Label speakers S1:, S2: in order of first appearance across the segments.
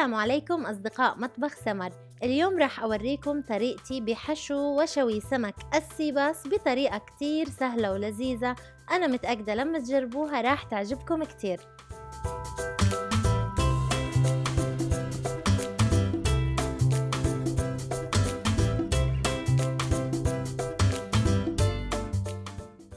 S1: السلام عليكم أصدقاء مطبخ سمر. اليوم راح أوريكم طريقتي بحشو وشوي سمك السيباس بطريقة كتير سهلة ولذيذة. أنا متأكدة لما تجربوها راح تعجبكم كتير.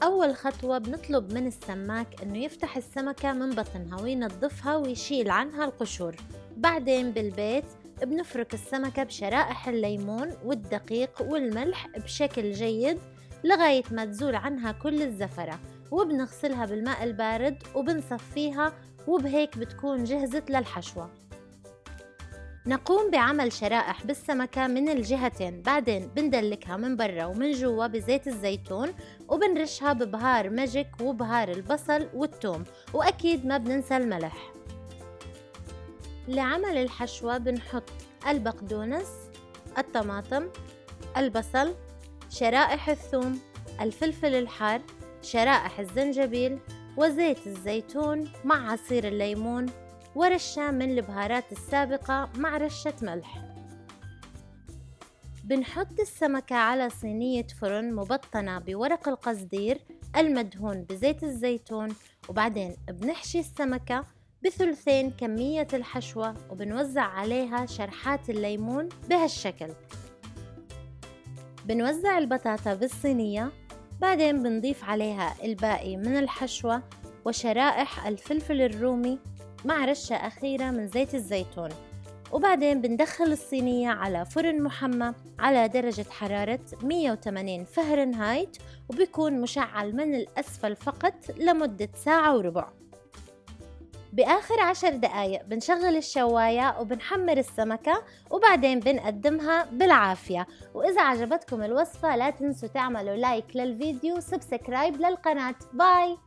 S1: أول خطوة بنطلب من السماك إنه يفتح السمكة من بطنها وينظفها ويشيل عنها القشور. بعدين بالبيت بنفرك السمكة بشرائح الليمون والدقيق والملح بشكل جيد لغاية ما تزول عنها كل الزفرة، وبنغسلها بالماء البارد وبنصفيها، وبهيك بتكون جهزت للحشوة. نقوم بعمل شرائح بالسمكة من الجهتين، بعدين بندلكها من برا ومن جوا بزيت الزيتون، وبنرشها ببهار ماجيك وبهار البصل والثوم، وأكيد ما بننسى الملح. لعمل الحشوة بنحط البقدونس، الطماطم، البصل، شرائح الثوم، الفلفل الحار، شرائح الزنجبيل، وزيت الزيتون مع عصير الليمون، ورشة من البهارات السابقة مع رشة ملح. بنحط السمكة على صينية فرن مبطنة بورق القصدير المدهون بزيت الزيتون، وبعدين بنحشي السمكة بثلثين كمية الحشوة، وبنوزع عليها شرحات الليمون بهالشكل. بنوزع البطاطا بالصينية، بعدين بنضيف عليها الباقي من الحشوة وشرائح الفلفل الرومي مع رشة أخيرة من زيت الزيتون، وبعدين بندخل الصينية على فرن محمى على درجة حرارة 180 فهرنهايت، وبيكون مشعل من الأسفل فقط لمدة ساعة وربع. بآخر 10 دقايق بنشغل الشواية وبنحمر السمكة، وبعدين بنقدمها بالعافية. وإذا عجبتكم الوصفة لا تنسوا تعملوا لايك للفيديو وسبسكرايب للقناة. باي.